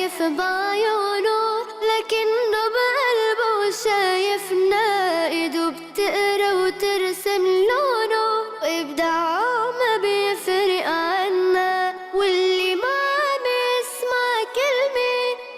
شايف بعيونه لكنه بقلبه شايفنا. ايده بتقرا وترسم لونه وإبداعه ما بيفرق عنا. واللي ما عم يسمع كلمة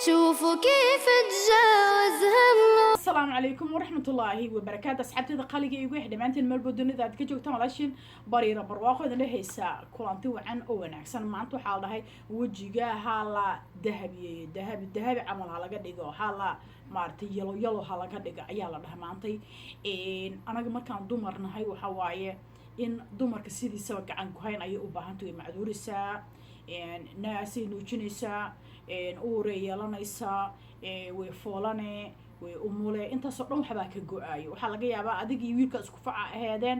شوفوا كيف تجاوز همه. السلام عليكم ورحمة الله وبركاته. أصحابتي قالقي يقول إحنا ما أنت المربو الدنيا ذات كجو تملاشين بريرة برواقو إذا لهيسا كلانتي وعن أوناكسن ما أنتو حال هاي وجيجا حالا ذهبي عمل حالا قديقو حالا مارتي يلو حالا قديقو عيالا ده ما أنتي أنا مركان دومرنا هاي وحواية إن دومرك سيدي سوا قعان كوهين أي أباهانتو معذوريسا ناسي نوجينيسا أوري يلانيسا وفولاني way umule intaasoo dhan waxbaa ka go-aayo waxaa laga yaabaa adigii wiilka isku faca aheedeen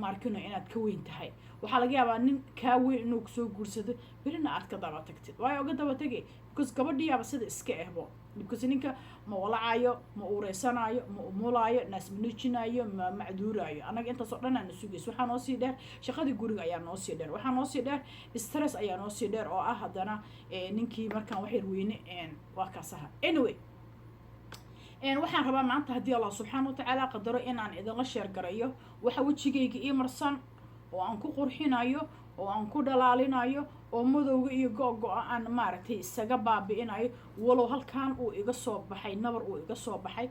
maarkino inaad ka weyn tahay waxaa laga yaabaa nin kaa weyn inuu kusoo guursado berina aad ka daba tagtid waayo uga daba tagi because gabadhiyaaba sida iska ehbo because ninka ma walacaayo ma uureysanaayo ma umulaayo naas manujinaayo ma macduuraayo annaga intaasoo dhan aan sugayso waxaa noo sii dheer shaqadii guriga ayaa noo sii dheer waxaa noo sii dheer stress ayaa noo sii dheer oo ah haddana ninkii markaan wax yar weyne waa kaasaha anyway waxaan rabaa maanta haddii allah subxaana watacaala qadaro inaan idinla sheergarayo waxa wejigayga ii marsan oo aan ku qurxinayo oo aan ku dhalaalinayo oo madowga iyo go-go-a aan maaragtay isaga baabi'inayo walow halkaan uu iga soo baxay nabar uu iga soo baxay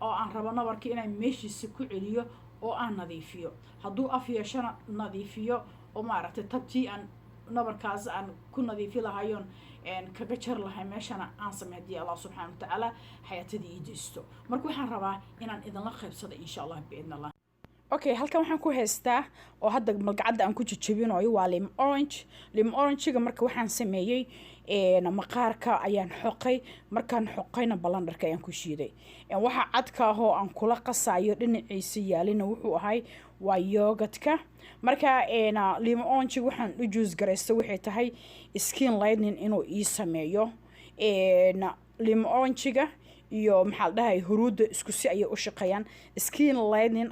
oo aan rabo nabarkii inaan meeshiisa ku celiyo oo aan nadiifiyo hadduu af yeeshana nadiifiyo oo maaragtay tabtii aan nabarkaas aan ku nadiifi lahayoon kaga jar lahay meeshana aan samey haddii allah subxaana watacaala xayaatadii ii deysto marka waxaan rabaa inaan idinla qaybsado insha allah biidn allah okay halkan waxaan ku haystaa oo hadda malgacadda aan ku jajabinayo waa lim orange-ga marka waxaan sameeyey maqaarka ayaan xoqay markaan xoqayna balandarka ayaan ku shiiday waxa cadka ahoo aan kula qasayo dhinaciisa yaalina wuxuu ahay waa yoogadka marka lim orange-ga waxaan u juice garaysta waxay tahay skin lightening inuu ii sameeyo lim orange-ga iyo maxaa la dhahay huruudda isku si ayay u shaqeeyaan skin lightening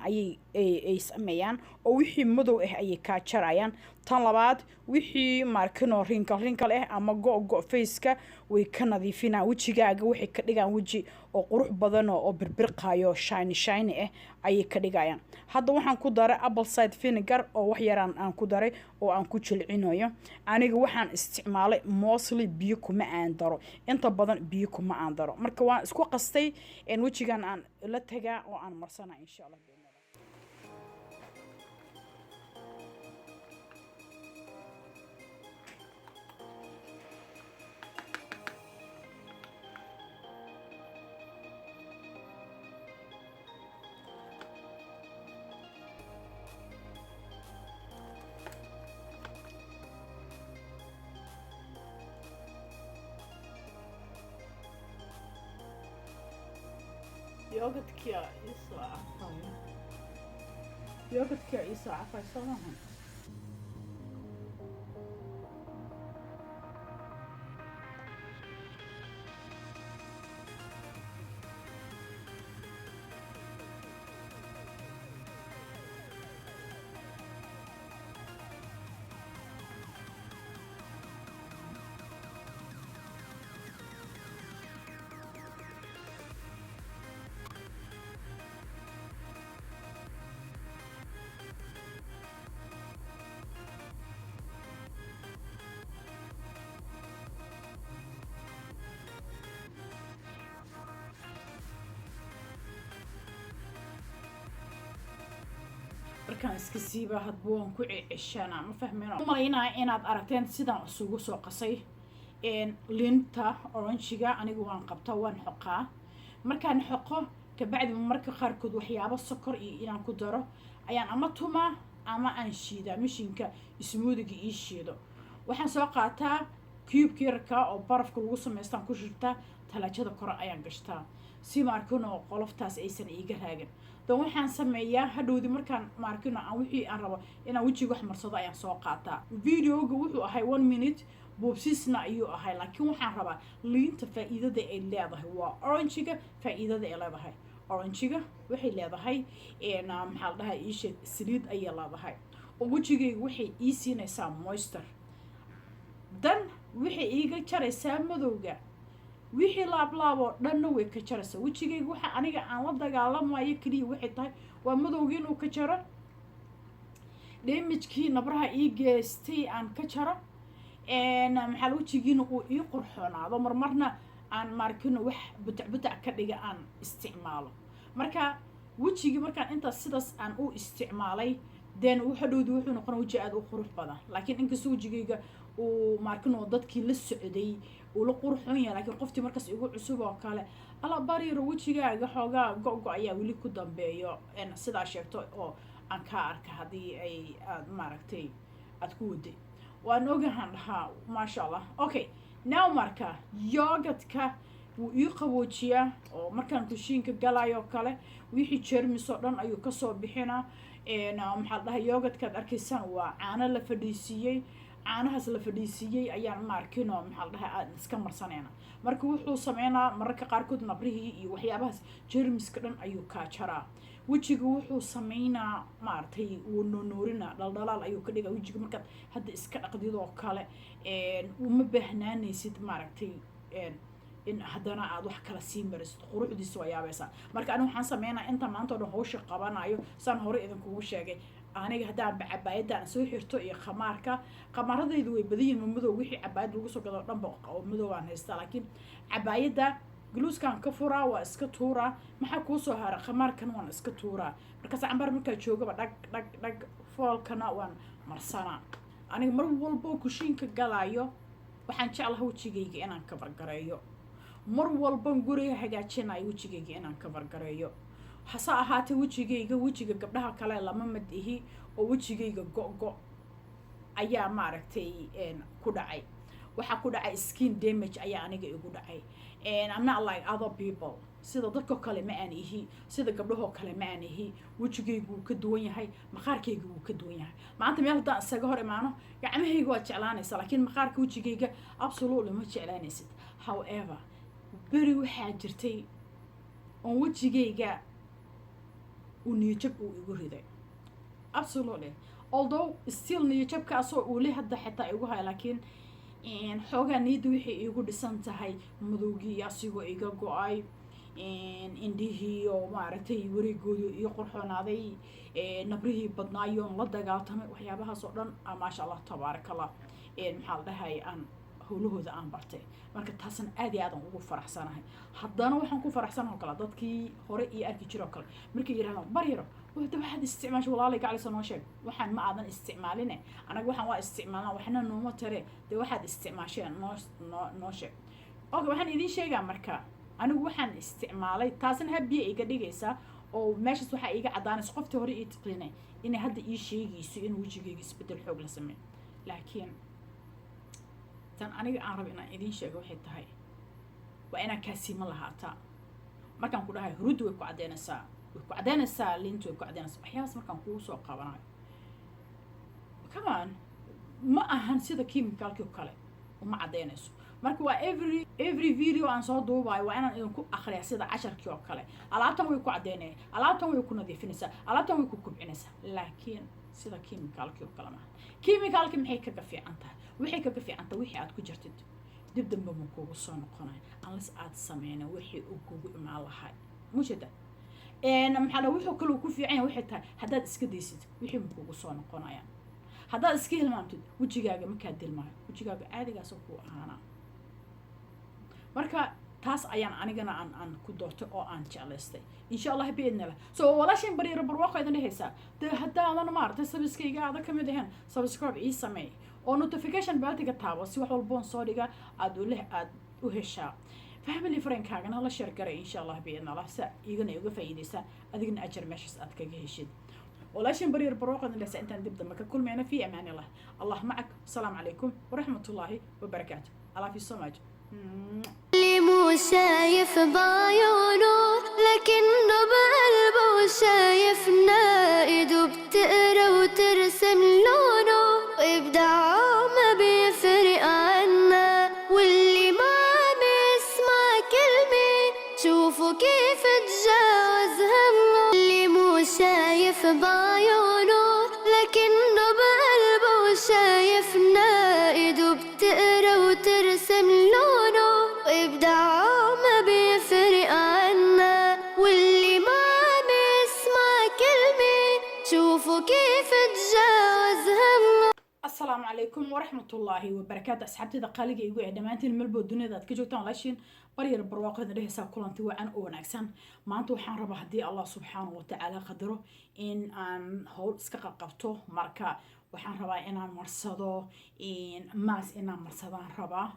ay sameeyaan oo wixii madow ah ayay kaa jarayaan tan labaad wixii maarkino rinkal ah ama go faceka way ka nadiifinaan wejigaaga waxay ka dhigaan weji oo qurux badan oo birbirqayo shiny ah ayay ka dhigayaan hadda waxaan ku daray apple cider vinegar oo wax yaraan aan ku daray oo aan ku jilcinayo aniga waxaan isticmaalay mostly biyo kuma aan daro inta badan biyo kuma aan daro marka waan isku qastay wejigan aan la tagaa oo aan marsana insha allah يوغتكيا إيسا عفاي صراحة markaan iska siiba hadba waan ku ceshaana ma fahmeen u malaynaya inaad aragteen sidaan isugu soo qasay linta orange-ga anigu waan qabtaa waan xoqaa markaan xoqo kabacdi marka qaarkood waxyaabo sokor iyo inaan ku daro ayaan ama tumaa ama aan shiidaa mishiinka smoothiga ii shiido waxaan soo qaataa cube yarka oo barafka lagu samaystaan ku shirtaa talaajada kore ayaan gashtaa si maarkino qoloftaas aysan iiga raagin dan waxaan sameeyaa hadhowdi markaan maarkino aan wixii aan rabo inaan wejiga wax marsado ayaan soo qaataa videoga wuxuu ahay 1 minute boobsisna ayuu ahay laakiin waxaan rabaa liinta faa'iidada ay leedahay waa orange-ga faa'iidada ay leedahay orange-ga waxay leedahay maxaa la dhahaa iisha saliid ayay leedahay oo wejigayga waxay ii siinaysaa moisture dan wixii iiga jaraysaa madowga wixii laablaaboo dhanna way ka jaraysaa wejigayga waxa aniga aan la dagaalamayo keliya waxay tahay waa madowga inuu ka jaro damagekii nabraha ii geystay aan ka jaro maxaa wejigiina uu ii qurxoonaado marmarna aan maarkino wax butac ka dhiga aan isticmaalo marka wejigii markaan intaas sidaas aan u isticmaalay den hadhowdi wuxuu noqona weji aad u qurux badan laakiin inkastoo wejigayga uu maarkino dadkii la socday uu la qurxoon yahay laakiin qoftii markaas igu cusub oo kale ala bariiro wejigaaga xoogaa go-go ayaa weli ku dambeeyo sidaa sheegto oo aan kaa arka haddii ay aad maaragtay aad ku waday waan ogahan dhahaa maasha allah okay now marka yogadka wuu ii qaboojiyaa oo markaan kushiinka galayo kale wixii jermis oo dhan ayuu kasoo bixinaa maxaa la dhahay yogadkaad arkaysaan waa caano la fadhiisiiyey caanahaas la fadhiisiiyey ayaan maarkino maxaa la dhahay aan iska marsanayna marka wuxuu sameynaa mararka qaarkood nabrihii iyo waxyaabahaas jermiska dhan ayuu kaa jaraa wejiga wuxuu sameynaa maaragtay wuu noonoorina dhaldhalaal ayuu ka dhigaa wejiga markaad hadda iska dhaqdidoo kale uma baahnaanaysid maaragtay in haddana aad wax kala sii marisid quruxdiisa waa yaabaysaa marka aniga waxaan sameynaa inta maanta o dhan hawsha qabanayo saan hore idinkugu sheegay aniga haddaan cabaayadda aan soo xirto iyo qamaaradaydu way badan yihiin madow wixii cabaayad lagu soo gado dhanba oo madow aan haystaa laakiin cabaayadda gluuskaan ka furaa waa iska tuuraa maxaa kuu soo hara khamaarkana waan iska tuuraa markaas cambar markaa joogaba dhag foolkana waan marsanaa aniga mar walbo kushiinka galaayo waxaan jeclaha wejigayga inaan kabargareeyo mar walban guriga hagaajinayo wejigayga inaan kabargareeyo hase ahaatee wejiga gabdhaha kale lama mad ihi oo wejigayga go-go ayaa maaragtay ku dhacay waxaa ku dhacay skin damage ayaa aniga igu dhacay I'm not like other people sida dadka kale ma aan ihi sida gabdhahoo kale ma aan ihi wejigaygu wuu ka duwan yahay maqaarkayga wuu ka duwan yahay maanta meel haddaan isaga hor imaano gacmahayga waad jeclaanaysaa laakiin maqaarka wejigayga absolutely ma jeclaanaysid however beri waxaa jirtay oon wejigayga uu niyajab uu igu riday absolutely although still niyajabkaasoo uu le hadda xitaa igu haya laakiin xoogaa niyadda waxay iigu dhisan tahay madowgii asigoo iga go-ay indhihii oo maaragtay wareegooda ii qorxoonaaday nabrihii badnaayoon la dagaaltamay waxyaabahaas oo dhan maasha allah tabaarakallah maxaa la dhahay aan howlahooda aan bartay marka taasna aad iyo aadan ugu faraxsanahay haddana waxaan ku faraxsanaho kale dadkii hore iyo arki jiro kale markay yidhahdaan baryaro wada waxaad isticmaashay walaalay gaclisa noo sheeg waxaan ma aadan isticmaaline anaga waxaan waa isticmaalnaa waxna nooma tare dee waxaad isticmaasheen noo sheeg okay waxaan idiin sheegaa marka anigu waxaan isticmaalay taasna habiya iga dhigaysaa oo meeshaas waxaa iiga caddaanaysa qoftii hore ii tiqiinay inay hadda ii sheegayso inuu wejigayga isbedel xoog la sameey laakiin tan aniga aan rabo inaan idiin sheego waxay tahay waa inaan kaasiima lahaataa markaan ku dhahay hurudda way ku caddaynaysaa liinta way ku caddaynaysaa waxyaabaas markaan kugu soo qabanayo come on ma ahan sida chemicalkii oo kale uma caddaynayso marka waa every video aan soo duubayo waa inaan idinku akhriyaa sida casharkii oo kale alaabtan way ku caddaynaya alaabtan way ku nadiifinaysaa alaabtan way ku kubcinaysaa laakiin sida chemicalkii oo kale maaha chemicalki maxay kaga fiican tahay waxay kaga fiican tahay wixii aad ku jirtid dib dambe ma kugu soo noqonayo unless aad sameyna wixii uu kugu imaan lahay mujeda maxaa la wuxuu kale ku fiican yahay waxay tahay haddaad iska daysid wixii ma kugu soo noqonayaan haddaad iska hilmaamtid wejigaaga markaa dilmaayo wejigaaga caadigaasoo kuu ahaanaa marka taas ayaan anigana aan ku doortay oo aan jeclaystay insha allah biidnillah so walaashin bariiro barwaaqo idin dhehaysaa dee haddaadan maaragtay sabiskayga aada ka mid ahayn subscribe ii sameey oo notification beltiga taabo si wax walboon soo dhiga aad u heshaa family friendkaagana la share garay insha allah biidnillah sa igana uga faa'iidaysaa adigna ajar meeshaas aad kaga heshid walaashin bariiro barwaaqo idin dhehaysaa intaan dib dambe ka kulmayna fi amaan allah allah macak asalaamu calaykum waraxmatullaahi wabarakaatu I love you so much اللي مو شايف بعيونه لكنه بقلبه شايفنا ايده بتقرا وترسم لونه وابداعه ما بيفرق عنا واللي ما عم يسمع كلمة شوفوا كيف تجاوز همه اللي مو شايف بعيونه لكنه بقلبه شايفنا ايده بتقرا عليكم ورحمة الله وبركاته أصحابتي دقالي يقول دمانتين ملبو الدنيا ذات كجوتان لاشين برير برواقه ذي حساب كلانتي وعن وناكسن ما أنتو حان ربا هدي الله سبحانه وتعالى قدره إن هول اسكا قبطو ماركا وحان ربا إن مرصدو إن ماس إن مرصدان ربا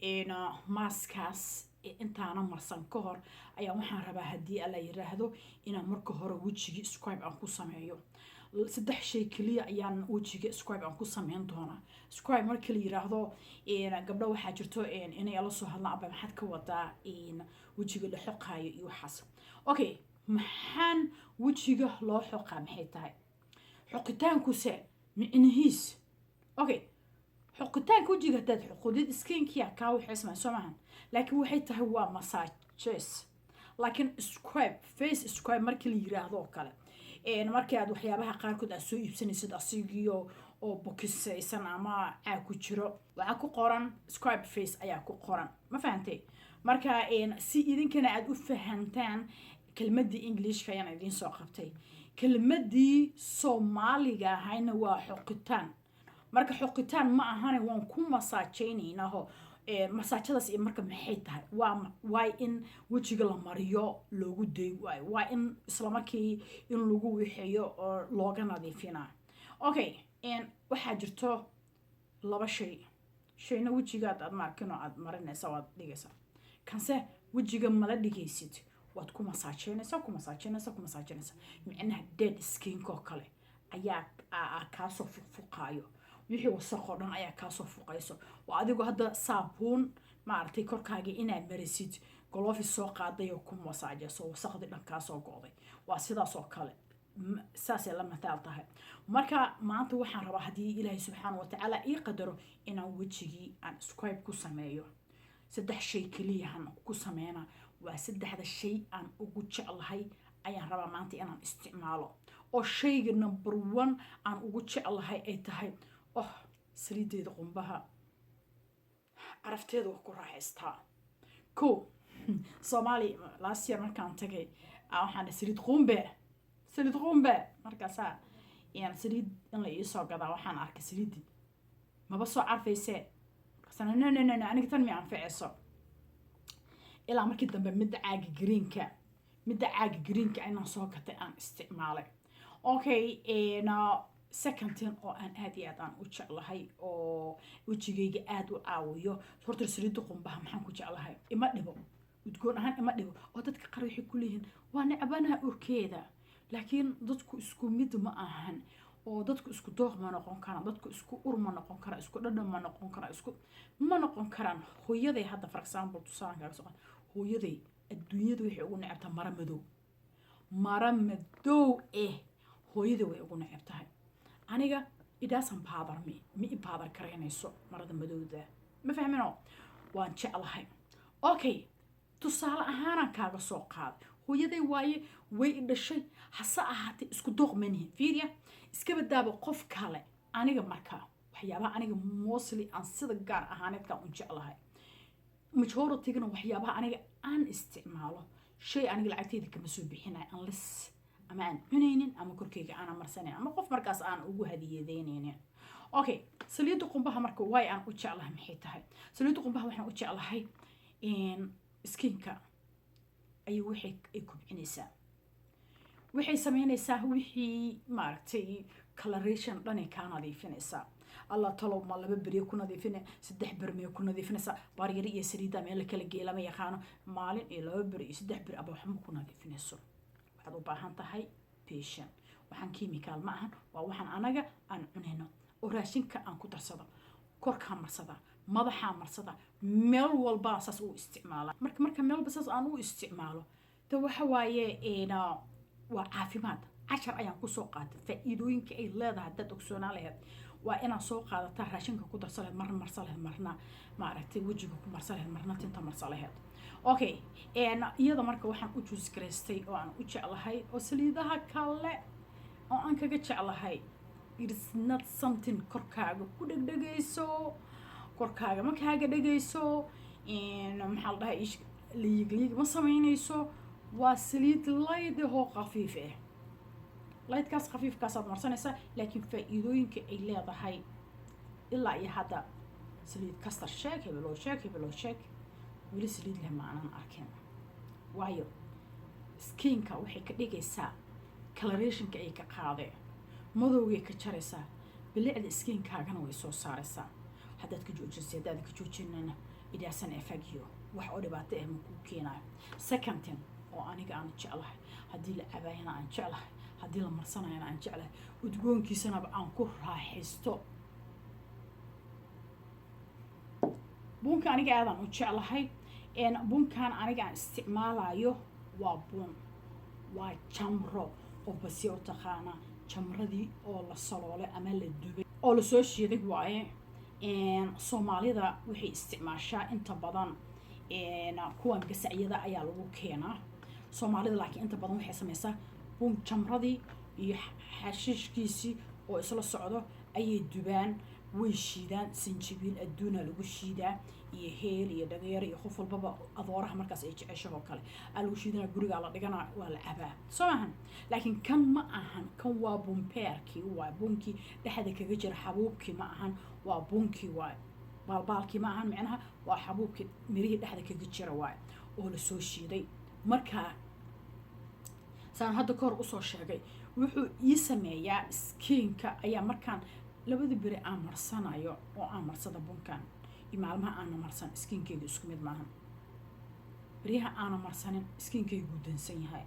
إن ماس كاس intaana marsan ka hor ayaa waxaan rabaa haddii alla yiraahdo inaan marka hore wejiga scribe aan ku sameeyo 3 shay kaliya ayaan wejiga scribe aan ku sameyn doonaa scribe marka la yiraahdo gabdho waxaa jirto inay la soo hadlaan aba maxad ka wadaa wejiga la xoqaayo iyo waxaas okay maxaan wejiga loo xoqaa maxay tahay xoqitaanku se micnihiis okay xoqitaanka wejiga dad xoqudid skinkiya ka waxay sameeyaan laakiin waxay tahay waa massages laakiin scrub face scrub markii la yiraahdo kale markii aad waxyaabaha qaarkood aad soo iibsanaysid asigiyo oo bokisaysan ama ku jiro waxa ku qoran scrub face ayaa ku qoran ma fahantay marka si idinkana aad u fahantaan kelmadii Englishka ayaan idin soo qabtay kelmadii Soomaaliga ahayna waa xoqitaan marka xoqitaan ma ahan waan ku massageynaynaho masaajadaas iyo marka maxay tahay waa in wejiga la mariyo loogu day waa in isla markii in lagu wixeeyo oo looga nadiifina okay waxa jirto laba shayna wejiga aad markino aad marinaysa waad dhigaysa kanse wejiga mala dhigaysid waad ku masaajeynaysa micnaha dead skin ko kale ayaa ka soo fuqfuqaayo wixii wasaqo dhan ayaa ka soo fuqayso waa adigoo hadda saabuun maartay korkaaga inaad marisid gloves soo qaaday oo ku masaajeeso wasaqdi dhan ka soo go'day waa sidaas oo kale saas la mataal tahay marka maanta waxaan rabaa hadii Ilaahay subhanahu wa ta'ala ii qadaro inaan wajigii aan scribe ku sameeyo 3 shay kaliya aan ku sameeyna waa 3 shay aan ugu jeclahay ayaan rabaa maanta inaan isticmaalo oo shayga number 1 aan ugu jeclahay ay tahay saliideeda qumbaha arafteedu ku raaxaystaa ko Soomaali last year markaan tagay waxaan saliid qumbe markaas saliid in la ii soo gadaa waxaan arkay saliid maba soo carfayse sana no aniga tan mi anfacayso ilaa markii dambe midda caaga greenka inaan soo gatay aan isticmaalay okay second thing oo aan aad iyo aad aan u jeclahay oo wajigayga aad u caawiyo horta saliid qumbaha maxaan ku jeclahay ima dhibo udgoon ahaan ima dhibo oo dadka qaar waxay ku leeyihiin waa necbanaha urkeeda laakiin dadku isku mid ma ahan oo dadku isku dooq ma noqon karaan dadku isku ur ma noqon karaan isku dhadhan ma noqon karaan isku ma noqon karaan hooyaday hadda for example tusaankaaga soo hooyaday adduunyada waxay ugu necbtaa mara madow hooyaday way ugu necbtahay aniga it doesn't bother me mi bother karaynayso marada madowda ma fahmino waan jeclahay okay tusaale ahaan kaaga soo qaad hooyaday waaye way dhashay hasa ahaatay isku dooqmanihin fiiriya iska badaaba qof kale aniga marka waxyaabaha aniga mostly aan sida gaar ahaaneed ka u jeclahay majority-gana waxyaabaha aniga aan isticmaalo shay aniga lacagteeda kama soo bixinay unless ama aan cunaynin ama korkeyga aan marsanayn ama qof markaas aan ugu hadiyadeynaynin okay saliidda qumbaha marka way aan u jeclahay maxay tahay saliidda qumbaha waxaan u jeclahay skinka ay waxay kubcinaysaa waxay sameynaysaa wixii maartay coloration dhan ay ka nadiifinaysaa alla talo ma 2 bari ku nadiifina 3 bari ku nadiifinaysaa baryari iyo saliidda meel kala geelama yaqaano maalin iyo 2 bari iyo 3 bari aba wax ma ku nadiifinayso waxaad u baahan tahay patient waxaan chemical ma ahan waa waxaan anaga aan cunayno oo raashinka aan ku darsado korka marsada madaxa marsada meel walba saas u isticmaala marka meel walba saas aan u isticmaalo ta waxa waaye waa caafimaad 10 ayaan ku soo qaatay faa'iidooyinka ay leedahay dad ogsoonaaleed waa inaan soo qaadataa raashinka ku darsaleed marsaleed marna ma aragtay wajiga ku marsaleed marna tinta marsaleed okay iyada marka waxaan u choose gareystay oo aan u jeclahay oo saliidaha kale oo aan kaga jeclahay it is not something korkaaga ku dhagdhagayso korkaaga ma kaaga dhagayso maxaa la dhahay liig ma sameynayso waa saliid light oo khafiif lightkaas khafiifkaas aad marsanaysaa laakiin faa'iidooyinka ay leedahay ilaa iyo hadda saliid kasta sheeg hebeloo sheeg weli saliid leh maanan arkin waayo skinka waxay ka dhigaysaa colorationka ay ka qaadeen madowgay ka jaraysaa bilicda skinkaagana way soo saaraysaa haddaad ka joojisay haddaad ka joojinana idaasan efagiyo wax oo dhibaato ah ma kuu keenayo second thing oo aniga aan jeclahay haddii la cabaayana aan jeclahay haddii la marsanayana aan jeclahay udgoonkiisanaba aan ku raaxaysto bunka aniga aadaan u jeclahay bunkan aniga aan isticmaalayo waa bun waa jamro oo basi u taqaana jamradii oo la saloolay ama la dubay oo lasoo shiiday waaye soomaalida waxay isticmaashaa inta badan kuwan gasacyada ayaa lagu keenaa soomaalida laakiin inta badan waxay samaysaa bun jamradii iyo xashiishkiisii oo isla socdo ayay dubaan way shiidaan sinjibiil adduuna lagu shiidaa iyo heel iyo dhageer iyo qof walbaba adooraha markaas ay jeceshaho kale aa lagu shiidana gurigaa la dhigana waa la cabaa soo maahan laakiin kan ma ahan kan waa bumpeerkii waa bunkii dhexda kaga jira xabuubkii ma ahan waa bunkii waay baalbaalkii ma ahan micnaha waa xabuubkii mirihii dhexda kaga jira waay oo lasoo shiiday markaa saan hadda kahor usoo sheegay wuxuu ii sameeyaa skinka ayaa markaan labada beri aan marsanayo oo aan marsada bunkan iyo maalmaha aana marsan skinkeyga isku mid maahan beryaha aana marsanin skinkeyga gudansan yahay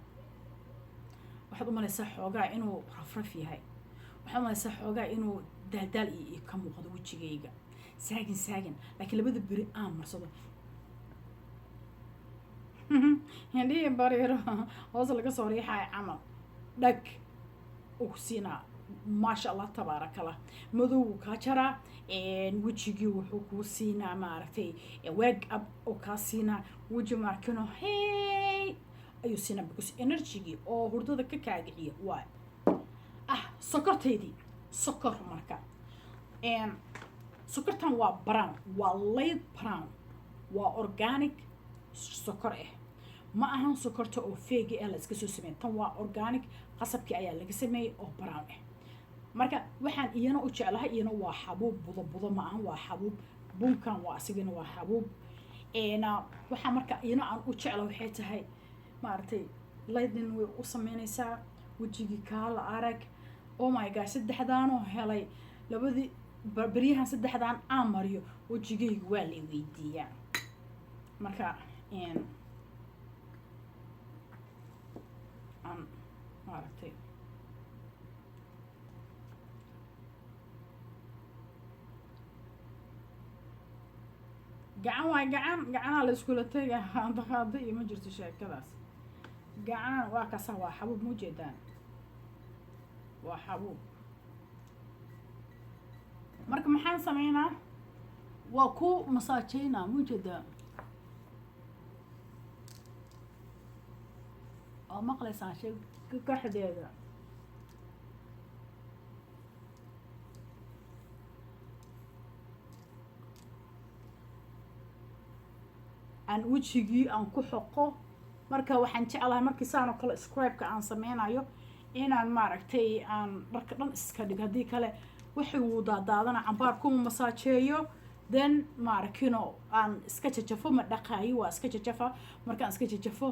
waxaad u malaysaa xoogaa inuu rafraf yahay waxaad u malaysaa xoogaa inuu daaldaal iyo ka muuqdo wejigayga saagin laakiin labada beri aan marsado hindhihi bariiro hoos laga soo riixaya camal dhag uu siinaa maasha allah tabaarakallah madowgu kaa jaraa wejigii wuxuu kuu siinaa maaragtay wake up oo kaa siinaa weji maarkino hey ayuu siinaa because energygii oo hurdada ka kaagiciya waa sokortaydii sokor marka sokortan waa brown waa light brown waa organic sokor ma ahan sokorta oo feegi la iska soo sameeyay tan waa organic qasabkii ayaa laga sameeyay oo brown marka waxaan iyana u jeclahay iyana waa xabuub budo ma ahan waa xabuub bunkan waa asigana waa xabuub waxaa marka iyana aan u jeclahay waxay tahay maaragtay lightning way u sameynaysaa wejigii kaala arag oh my god saddexdaanoo helay labadii beryahan saddexdaan aan mariyo wejigayga waa la weydiiyaa marka aan maaragtay gacan waay gacanaa la iskula tega qaado iyo ma jirto sheekadaas gacan waa kasa waa xabuub ma ujeedaan waa xabuub marka maxaan sameynaa waa ku masaajeynaa ma ujeedaa oo maqlaysaan sheeka kaxdeeda aan wejigii aan ku xoqo marka waxaan jeclahay markii saan oo kale scrabka aan sameynayo inaan maaragtay aan dharka dhan iska dhigo haddii kale wixii wuu daadaadana cambaar kuma masaajeeyo then maarkino aan iska jajafo ma dhaqaayo waa iska jajafa markaan iska jajafo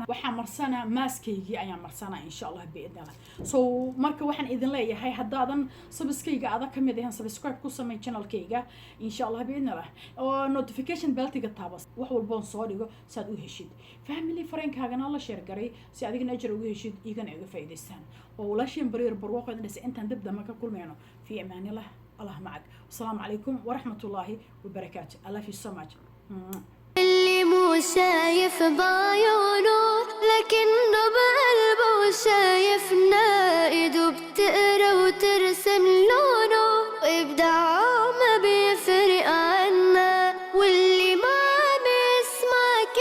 waxaan marsanaa maaskaygii ayaan marsanaa insha allah biidnillah so marka waxaan idin leeyahay haddaadan subscribe-kayga adag ka mid ahan subscribe ku samey channelkayga insha allah biidnillah oo notification beltiga taabas wax walboon soo dhigo saad u heshid family friendkaagana la share garay si adigana ajar ugu heshid igana uga faa'iidaystaan oo walaashin bariir barwaaqo idin dhasay intaan dib dama ka kulmayno fi amaanillah allah macag wasalaamu calaykum waraxmatullaahi wabarakaatu I love you so much اللي مو شايف بعيونه لكنه بقلبه شايف